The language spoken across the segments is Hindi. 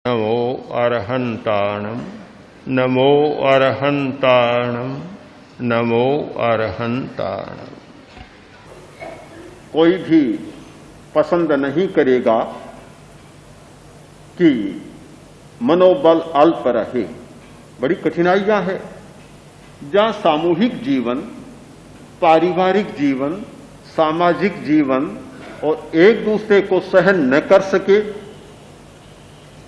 नमो अरहंताणम नमो अरहंताणम नमो अरहंताणम। कोई भी पसंद नहीं करेगा कि मनोबल अल्प रहे। बड़ी कठिनाइयां हैं जहां सामूहिक जीवन, पारिवारिक जीवन, सामाजिक जीवन और एक दूसरे को सहन न कर सके,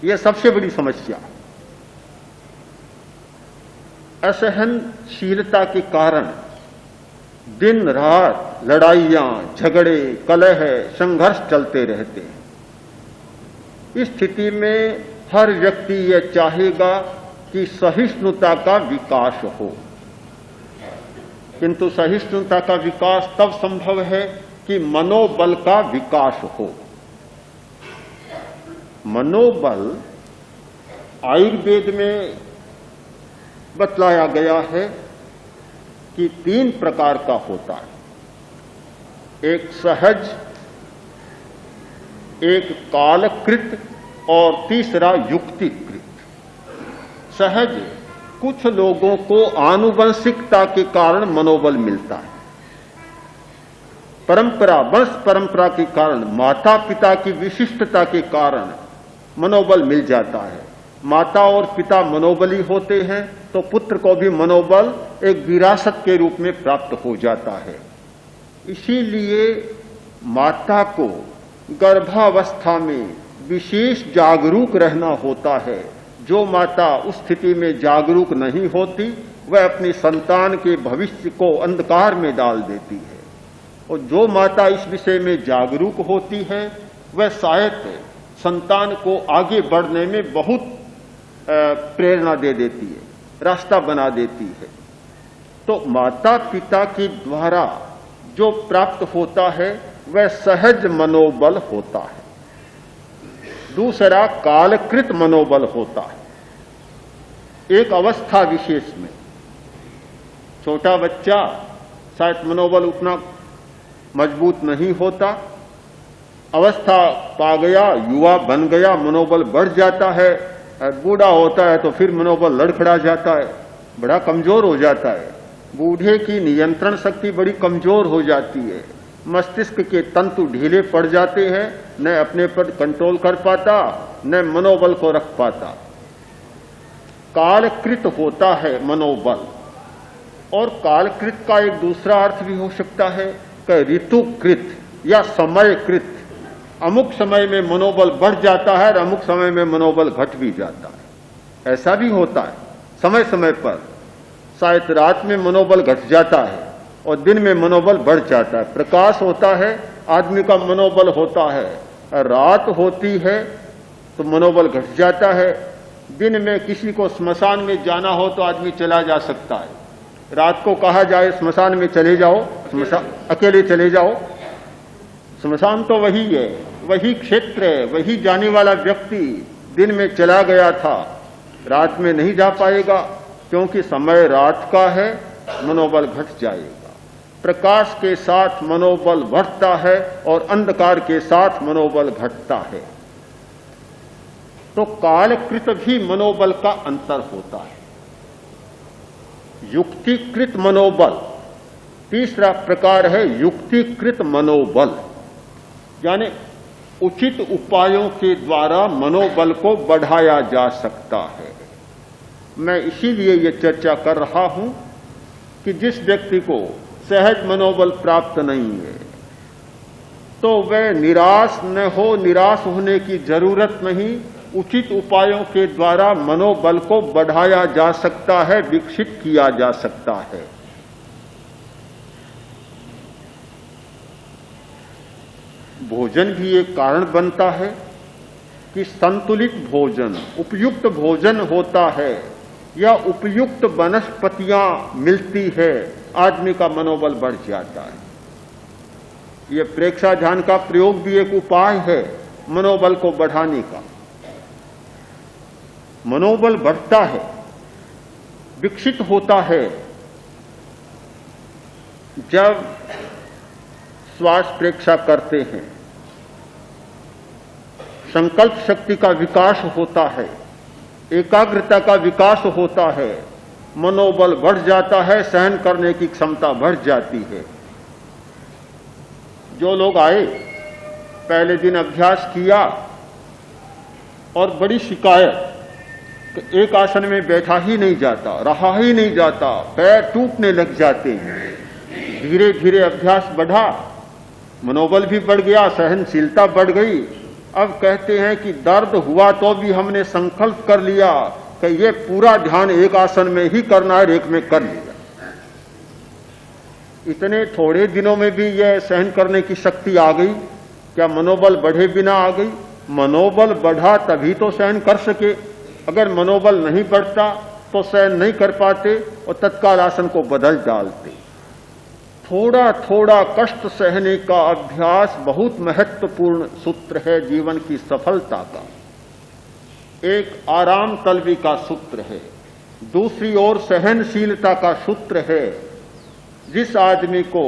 यह सबसे बड़ी समस्या। असहनशीलता के कारण दिन रात लड़ाइयां, झगड़े, कलह, संघर्ष चलते रहते हैं। इस स्थिति में हर व्यक्ति यह चाहेगा कि सहिष्णुता का विकास हो, किंतु सहिष्णुता का विकास तब संभव है कि मनोबल का विकास हो। मनोबल आयुर्वेद में बतलाया गया है कि 3 प्रकार का होता है। एक सहज, एक कालकृत और तीसरा युक्तिकृत। सहज कुछ लोगों को आनुवंशिकता के कारण मनोबल मिलता है। परंपरा, वंश परंपरा के कारण, माता पिता की विशिष्टता के कारण मनोबल मिल जाता है। माता और पिता मनोबली होते हैं तो पुत्र को भी मनोबल एक विरासत के रूप में प्राप्त हो जाता है। इसीलिए माता को गर्भावस्था में विशेष जागरूक रहना होता है। जो माता उस स्थिति में जागरूक नहीं होती, वह अपनी संतान के भविष्य को अंधकार में डाल देती है। और जो माता इस विषय में जागरूक होती है, वह शायद संतान को आगे बढ़ने में बहुत प्रेरणा दे देती है, रास्ता बना देती है। तो माता पिता के द्वारा जो प्राप्त होता है वह सहज मनोबल होता है। दूसरा कालकृत मनोबल होता है। एक अवस्था विशेष में छोटा बच्चा शायद मनोबल उतना मजबूत नहीं होता, अवस्था पा गया, युवा बन गया, मनोबल बढ़ जाता है। बूढ़ा होता है तो फिर मनोबल लड़खड़ा जाता है, बड़ा कमजोर हो जाता है। बूढ़े की नियंत्रण शक्ति बड़ी कमजोर हो जाती है। मस्तिष्क के तंतु ढीले पड़ जाते हैं, न अपने पर कंट्रोल कर पाता, न मनोबल को रख पाता। कालकृत होता है मनोबल। और कालकृत का एक दूसरा अर्थ भी हो सकता है कि ऋतुकृत या समयकृत। अमुक समय में मनोबल बढ़ जाता है और अमुक समय में मनोबल घट भी जाता है। ऐसा भी होता है समय समय पर। शायद रात में मनोबल घट जाता है और दिन में मनोबल बढ़ जाता है। प्रकाश होता है, आदमी का मनोबल होता है। रात होती है तो मनोबल घट जाता है। दिन में किसी को स्मशान में जाना हो तो आदमी चला जा सकता है। रात को कहा जाए स्मशान में चले जाओ, अकेले चले जाओ, स्मशान तो वही है, वही क्षेत्र है, वही जाने वाला व्यक्ति दिन में चला गया था, रात में नहीं जा पाएगा क्योंकि समय रात का है, मनोबल घट जाएगा। प्रकाश के साथ मनोबल बढ़ता है और अंधकार के साथ मनोबल घटता है। तो कालकृत भी मनोबल का अंतर होता है। युक्तिकृत मनोबल तीसरा प्रकार है। युक्तिकृत मनोबल यानी उचित उपायों के द्वारा मनोबल को बढ़ाया जा सकता है। मैं इसीलिए ये चर्चा कर रहा हूं कि जिस व्यक्ति को सहज मनोबल प्राप्त नहीं है तो वह निराश न हो, निराश होने की जरूरत नहीं। उचित उपायों के द्वारा मनोबल को बढ़ाया जा सकता है, विकसित किया जा सकता है। भोजन भी एक कारण बनता है कि संतुलित भोजन, उपयुक्त भोजन होता है या उपयुक्त वनस्पतियां मिलती है, आदमी का मनोबल बढ़ जाता है। यह प्रेक्षा ध्यान का प्रयोग भी एक उपाय है मनोबल को बढ़ाने का। मनोबल बढ़ता है, विकसित होता है जब श्वास प्रेक्षा करते हैं, संकल्प शक्ति का विकास होता है, एकाग्रता का विकास होता है, मनोबल बढ़ जाता है, सहन करने की क्षमता बढ़ जाती है। जो लोग आए, पहले दिन अभ्यास किया और बड़ी शिकायत कि एक आसन में बैठा ही नहीं जाता, रहा ही नहीं जाता, पैर टूटने लग जाते हैं। धीरे धीरे अभ्यास बढ़ा, मनोबल भी बढ़ गया, सहनशीलता बढ़ गई। अब कहते हैं कि दर्द हुआ तो भी हमने संकल्प कर लिया कि ये पूरा ध्यान एक आसन में ही करना है, एक में कर लिया। इतने थोड़े दिनों में भी यह सहन करने की शक्ति आ गई। क्या मनोबल बढ़े बिना आ गई? मनोबल बढ़ा तभी तो सहन कर सके। अगर मनोबल नहीं बढ़ता तो सहन नहीं कर पाते और तत्काल आसन को बदल डालते। थोड़ा थोड़ा कष्ट सहने का अभ्यास बहुत महत्वपूर्ण सूत्र है जीवन की सफलता का। एक आराम तलबी का सूत्र है, दूसरी ओर सहनशीलता का सूत्र है। जिस आदमी को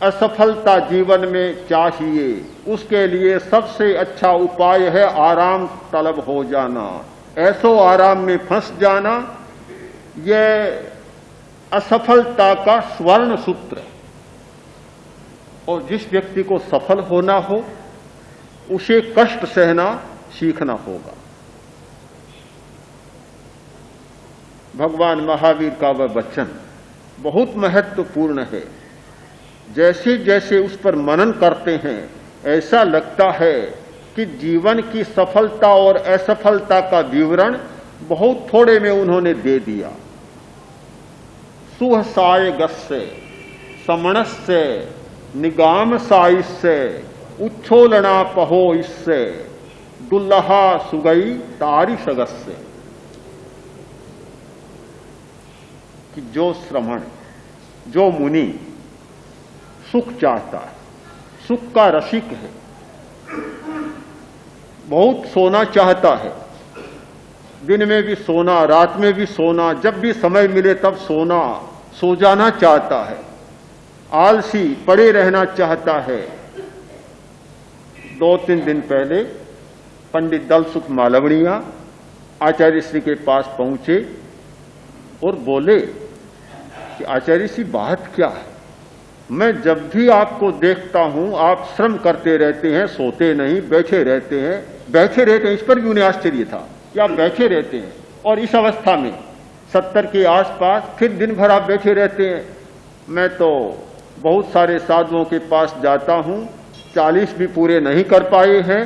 असफलता जीवन में चाहिए, उसके लिए सबसे अच्छा उपाय है आराम तलब हो जाना, ऐसो आराम में फंस जाना। यह असफलता का स्वर्ण सूत्र है। और जिस व्यक्ति को सफल होना हो, उसे कष्ट सहना सीखना होगा। भगवान महावीर का वह वचन बहुत महत्वपूर्ण है। जैसे जैसे उस पर मनन करते हैं, ऐसा लगता है कि जीवन की सफलता और असफलता का विवरण बहुत थोड़े में उन्होंने दे दिया। सुहसाय गस्य समणस्य निगाम साइस्य उच्छोलना पहो इससे दुल्लहा सुगई तारी सगस्य। कि जो श्रमण, जो मुनि सुख चाहता है, सुख का रसिक है, बहुत सोना चाहता है, दिन में भी सोना, रात में भी सोना, जब भी समय मिले तब सोना, सो जाना चाहता है, आलसी पड़े रहना चाहता है। 2-3 दिन पहले पंडित दल सुख मालवणिया आचार्य श्री के पास पहुंचे और बोले कि आचार्य श्री बात क्या है? मैं जब भी आपको देखता हूं आप श्रम करते रहते हैं, सोते नहीं, बैठे रहते हैं। इस पर भी उन्हें आश्चर्य था कि आप बैठे रहते हैं और इस अवस्था में 70 के आसपास फिर दिन भर आप बैठे रहते हैं। मैं तो बहुत सारे साधुओं के पास जाता हूं, 40 भी पूरे नहीं कर पाए हैं,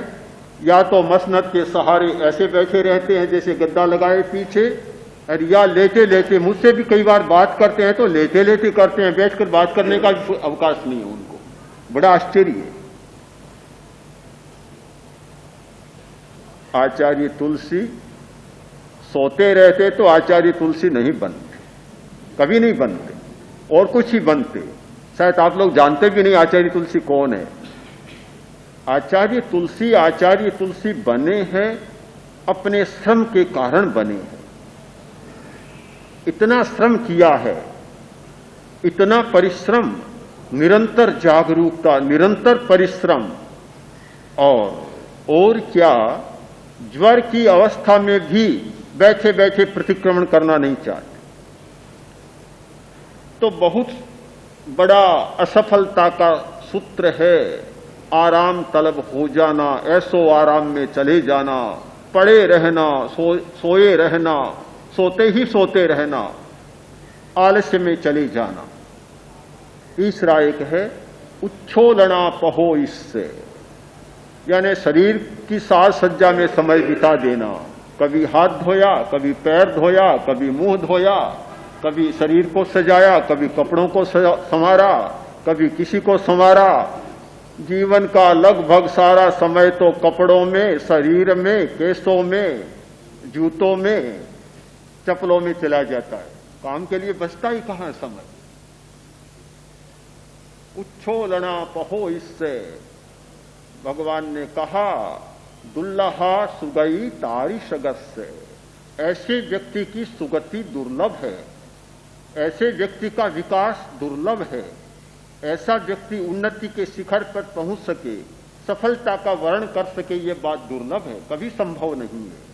या तो मसनद के सहारे ऐसे बैठे रहते हैं जैसे गद्दा लगाए पीछे, और या लेटे लेटे, मुझसे भी कई बार बात करते हैं तो लेटे लेटे करते हैं, बैठकर बात करने का भी अवकाश नहीं है उनको। बड़ा आश्चर्य है। आचार्य तुलसी सोते रहते तो आचार्य तुलसी नहीं बनते, कभी नहीं बनते, और कुछ ही बनते। शायद आप लोग जानते भी नहीं आचार्य तुलसी कौन है। आचार्य तुलसी बने हैं अपने श्रम के कारण बने हैं। इतना श्रम किया है, इतना परिश्रम, निरंतर जागरूकता, निरंतर परिश्रम, और क्या, ज्वर की अवस्था में भी बैठे बैठे प्रतिक्रमण करना नहीं चाहते। तो बहुत बड़ा असफलता का सूत्र है आराम तलब हो जाना, ऐसो आराम में चले जाना, पड़े रहना, सोए रहना, सोते ही सोते रहना, आलस्य में चले जाना। तीसरा एक है उच्छोलना पहो इससे, यानी शरीर की साज सज्जा में समय बिता देना। कभी हाथ धोया, कभी पैर धोया, कभी मुंह धोया, कभी शरीर को सजाया, कभी कपड़ों को संवारा, कभी किसी को संवारा। जीवन का लगभग सारा समय तो कपड़ों में, शरीर में, केसों में, जूतों में, चप्पलों में चला जाता है। काम के लिए बचता ही कहां समय। उच्छोलना पहो इससे, भगवान ने कहा दुल्लहा सुगई तारी सगस्य। ऐसे व्यक्ति की सुगति दुर्लभ है, ऐसे व्यक्ति का विकास दुर्लभ है, ऐसा व्यक्ति उन्नति के शिखर पर पहुंच सके, सफलता का वर्ण कर सके, ये बात दुर्लभ है, कभी संभव नहीं है।